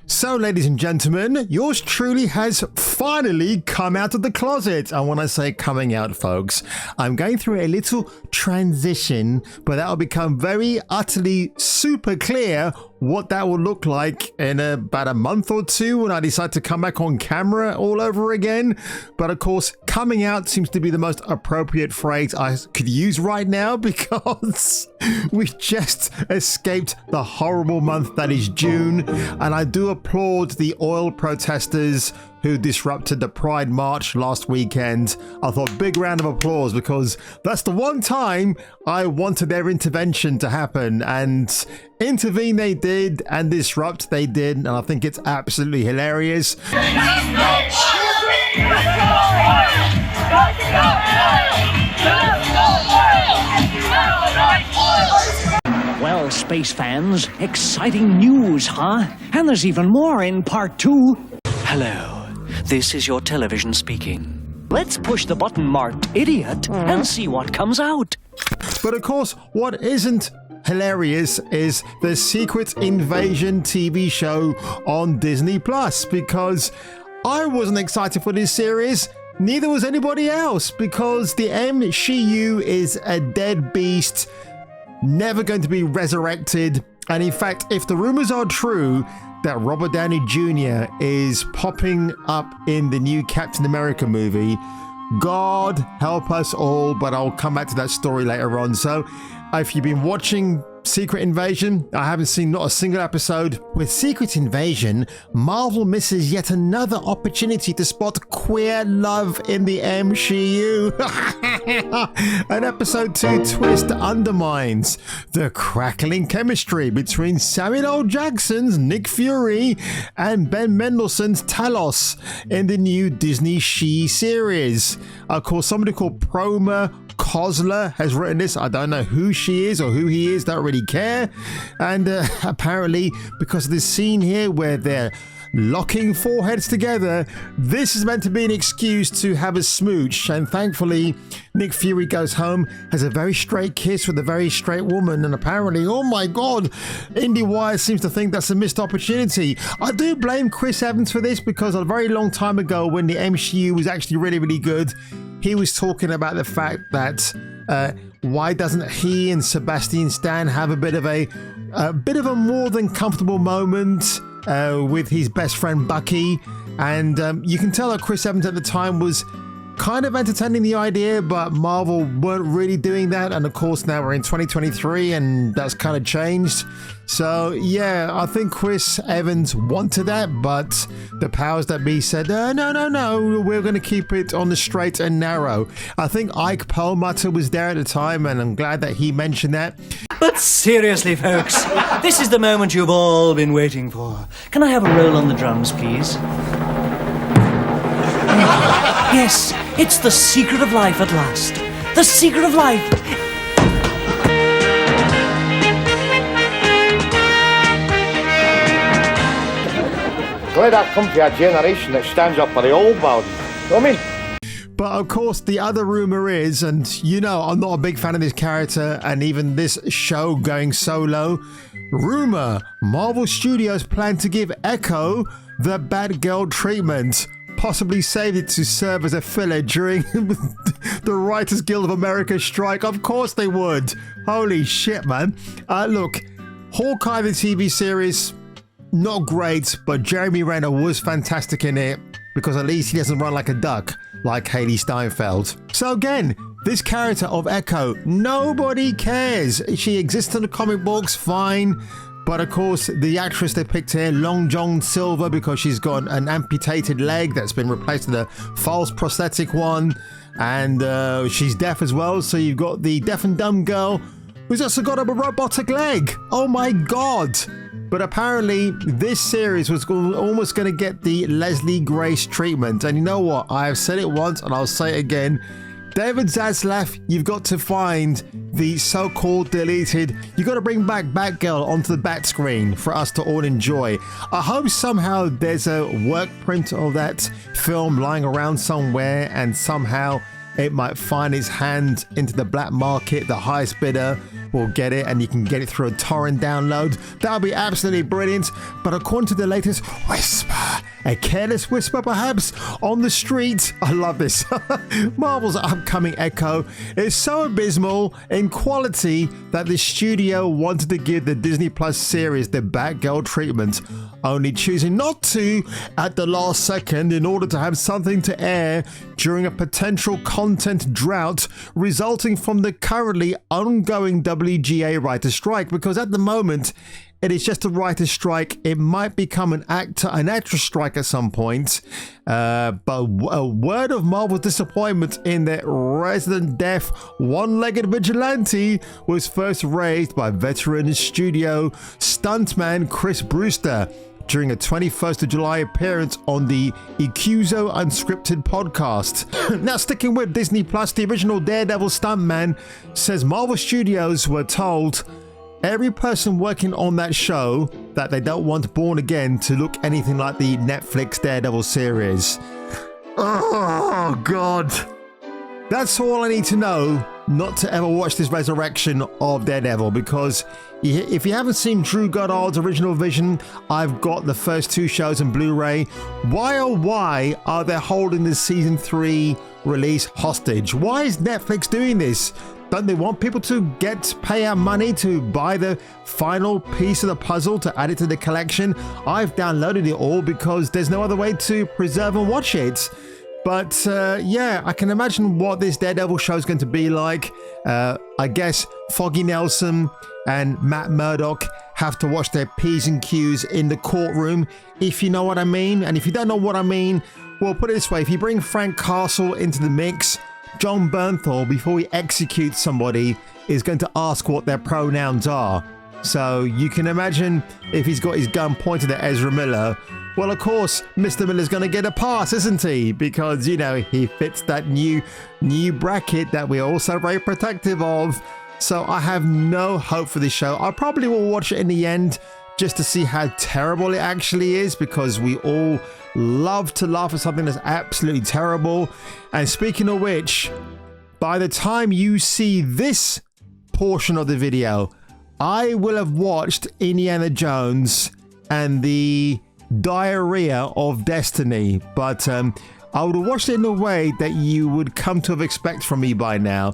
So, ladies and gentlemen, yours truly has finally come out of the closet. And when I say coming out, folks, I'm going through a little transition, but that will become very utterly super clear what that will look like in about a month or two when I decide to come back on camera all over again. But of course, coming out seems to be the most appropriate phrase I could use right now because we just escaped the horrible month that is June. And I do applaud the oil protesters who disrupted the Pride March last weekend. I thought big round of applause because that's the one time I wanted their intervention to happen, and intervene they did and disrupt they did, and I think it's absolutely hilarious. Well, space fans, exciting news, huh? And there's even more in part 2. Hello. This is your television speaking. Let's push the button marked idiot and see what comes out. But of course, what isn't hilarious is the Secret Invasion TV show on Disney Plus, because I wasn't excited for this series. Neither was anybody else, because the MCU is a dead beast, never going to be resurrected. And in fact, if the rumors are true that Robert Downey Jr. is popping up in the new Captain America movie, God help us all, but I'll come back to that story later on. So if you've been watching Secret Invasion, I haven't seen not a single episode. With Secret Invasion, Marvel misses yet another opportunity to spot queer love in the MCU. An episode 2 twist undermines the crackling chemistry between Samuel L. Jackson's Nick Fury and Ben Mendelsohn's Talos in the new Disney She series. Of course, somebody called Proma Kozler has written this. I don't know who she is or who he is, don't really care. And apparently, because of this scene here where they're locking foreheads together, this is meant to be an excuse to have a smooch. And thankfully, Nick Fury goes home, has a very straight kiss with a very straight woman, and apparently, oh my god, IndieWire seems to think that's a missed opportunity. I do blame Chris Evans for this, because a very long time ago, when the MCU was actually really, really good, he was talking about the fact that why doesn't he and Sebastian Stan have a bit of a more than comfortable moment with his best friend Bucky. And you can tell that Chris Evans at the time was kind of entertaining the idea, but Marvel weren't really doing that. And of course, now we're in 2023 and that's kind of changed. So yeah, I think Chris Evans wanted that, but the powers that be said, no, we're going to keep it on the straight and narrow. I think Ike Perlmutter was there at the time, and I'm glad that he mentioned that. But seriously, folks, this is the moment you've all been waiting for. Can I have a roll on the drums, please? Yes, it's the secret of life at last. The secret of life. Glad I come to a generation that stands up for the old values. You know what I mean? But of course, the other rumor is, and you know, I'm not a big fan of this character and even this show going solo. Rumor, Marvel Studios plan to give Echo the Batgirl treatment. Possibly saved it to serve as a filler during the Writers Guild of America strike. Of course they would. Holy shit, man. Look, Hawkeye, the TV series, not great, but Jeremy Renner was fantastic in it, because at least he doesn't run like a duck like Haley Steinfeld. So again, this character of Echo, nobody cares. She exists in the comic books, fine. But of course, the actress they picked here, Long John Silver, because she's got an amputated leg that's been replaced with a false prosthetic one. And she's deaf as well. So you've got the deaf and dumb girl who's also got a robotic leg. Oh my god. But apparently, this series was almost going to get the Leslie Grace treatment. And you know what? I have said it once and I'll say it again. David Zaslav, you've got to find the so-called deleted. You've got to bring back Batgirl onto the bat screen for us to all enjoy. I hope somehow there's a work print of that film lying around somewhere, and somehow it might find its hand into the black market, the highest bidder will get it, and you can get it through a torrent download. That'll be absolutely brilliant. But according to the latest whisper, a careless whisper perhaps on the street, I love this. Marvel's upcoming Echo is so abysmal in quality that the studio wanted to give the Disney Plus series the Batgirl treatment, only choosing not to at the last second in order to have something to air during a potential content drought resulting from the currently ongoing WGA writer strike. Because at the moment it is just a writer's strike. It might become an actress strike at some point. But a word of Marvel's disappointment in their resident deaf one-legged vigilante was first raised by veteran studio stuntman Chris Brewster during a 21st of July appearance on the Ikuzo Unscripted podcast. Now, sticking with Disney Plus, the original Daredevil stuntman says Marvel Studios were told every person working on that show that they don't want Born Again to look anything like the Netflix Daredevil series. Oh, God. That's all I need to know not to ever watch this resurrection of Daredevil, because if you haven't seen Drew Goddard's original vision, I've got the first 2 shows on Blu-ray. Why are they holding the season 3 release hostage? Why is Netflix doing this? Don't they want people to pay out money to buy the final piece of the puzzle to add it to the collection? I've downloaded it all because there's no other way to preserve and watch it. But yeah, I can imagine what this Daredevil show is going to be like. I guess Foggy Nelson and Matt Murdock have to watch their P's and Q's in the courtroom, if you know what I mean. And if you don't know what I mean, well, put it this way. If you bring Frank Castle into the mix, John Bernthal, before he executes somebody, is going to ask what their pronouns are. So you can imagine if he's got his gun pointed at Ezra Miller, well, of course, Mr. Miller's going to get a pass, isn't he? Because, you know, he fits that new bracket that we're also very protective of. So I have no hope for this show. I probably will watch it in the end just to see how terrible it actually is, because we all love to laugh at something that's absolutely terrible. And speaking of which, by the time you see this portion of the video, I will have watched Indiana Jones and the Diarrhea of Destiny, but I would have watched it in a way that you would come to have expected from me by now.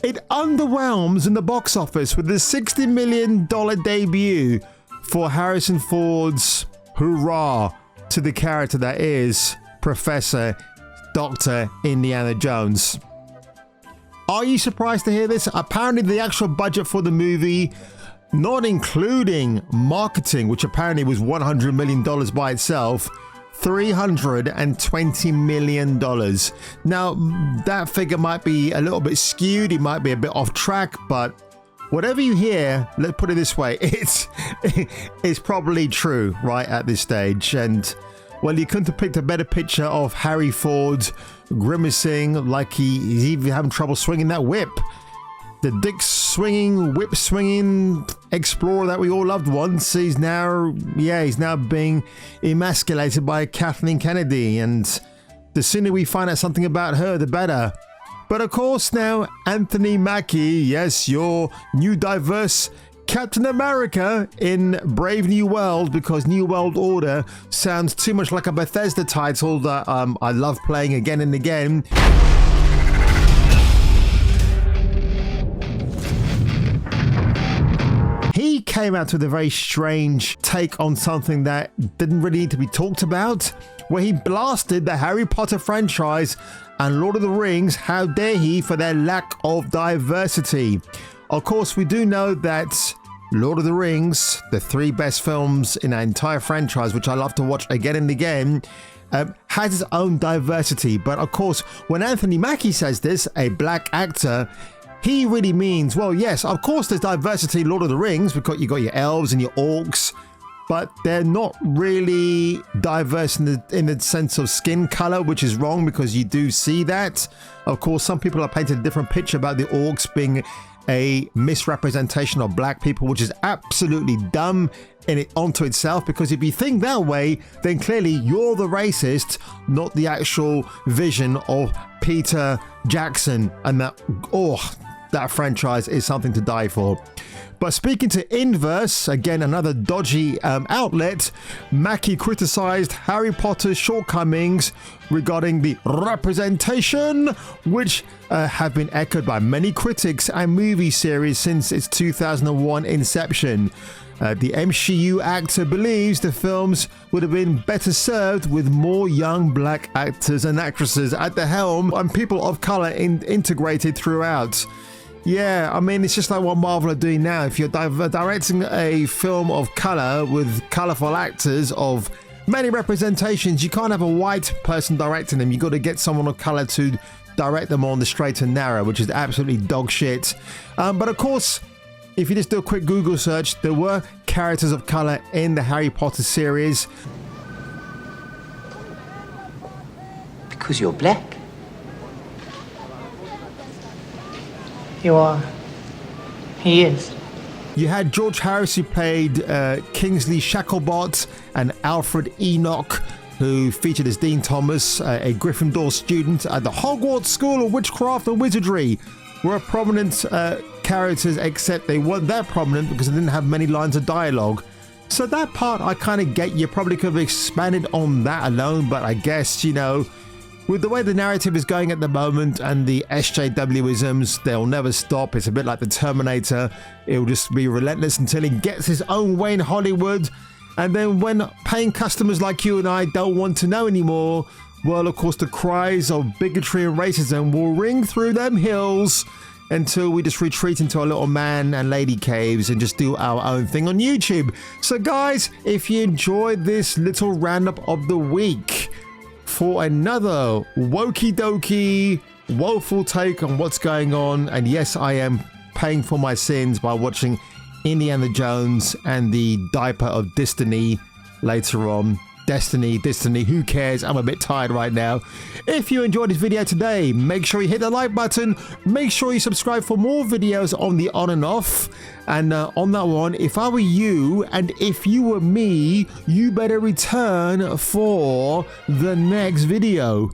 It underwhelms in the box office with the $60 million debut for Harrison Ford's hurrah to the character that is Professor Dr. Indiana Jones. Are you surprised to hear this? Apparently the actual budget for the movie, not including marketing, which apparently was $100 million by itself, $320 million. Now, that figure might be a little bit skewed, it might be a bit off track, but whatever you hear, let's put it this way, it's probably true right at this stage. And, well, you couldn't have picked a better picture of Harry Ford grimacing like he's even having trouble swinging that whip. The dick swinging, whip swinging explorer that we all loved once, he's now being emasculated by Kathleen Kennedy, and the sooner we find out something about her, the better. But of course now, Anthony Mackie, yes, your new diverse Captain America in Brave New World, because New World Order sounds too much like a Bethesda title that I love playing again and again. He came out with a very strange take on something that didn't really need to be talked about, where he blasted the Harry Potter franchise and Lord of the Rings, how dare he, for their lack of diversity. Of course, we do know that Lord of the Rings, the 3 best films in our entire franchise, which I love to watch again and again, has its own diversity. But of course, when Anthony Mackie says this, a black actor, he really means, well, yes, of course there's diversity in Lord of the Rings, because you got your elves and your orcs, but they're not really diverse in the sense of skin color, which is wrong, because you do see that. Of course, some people are painted a different picture about the orcs being a misrepresentation of black people, which is absolutely dumb onto itself, because if you think that way, then clearly you're the racist, not the actual vision of Peter Jackson. And that, that franchise is something to die for. But speaking to Inverse, again another dodgy outlet, Mackie criticized Harry Potter's shortcomings regarding the representation, which have been echoed by many critics and movie series since its 2001 inception. The MCU actor believes the films would have been better served with more young black actors and actresses at the helm and people of color integrated throughout. Yeah, I mean, it's just like what Marvel are doing now. If you're directing a film of color with colorful actors of many representations, you can't have a white person directing them. You got to get someone of color to direct them on the straight and narrow, which is absolutely dog shit. But of course, if you just do a quick Google search, there were characters of color in the Harry Potter series. Because you're black. You are. He is. You had George Harris, who played Kingsley Shacklebot, and Alfred Enoch, who featured as Dean Thomas, a Gryffindor student at the Hogwarts School of Witchcraft and Wizardry. Were prominent characters, except they weren't that prominent because they didn't have many lines of dialogue. So that part I kind of get. You probably could have expanded on that alone, but I guess, you know, with the way the narrative is going at the moment and the SJW-isms, they'll never stop. It's a bit like the Terminator. It'll just be relentless until he gets his own way in Hollywood. And then when paying customers like you and I don't want to know anymore, well, of course, the cries of bigotry and racism will ring through them hills until we just retreat into our little man and lady caves and just do our own thing on YouTube. So guys, if you enjoyed this little roundup of the week, for another wokey dokey, woeful take on what's going on, and yes, I am paying for my sins by watching Indiana Jones and the Diaper of Destiny later on. Destiny, who cares? I'm a bit tired right now. If you enjoyed this video today, make sure you hit the like button. Make sure you subscribe for more videos on the on and off. And on that one, if I were you and if you were me, you better return for the next video.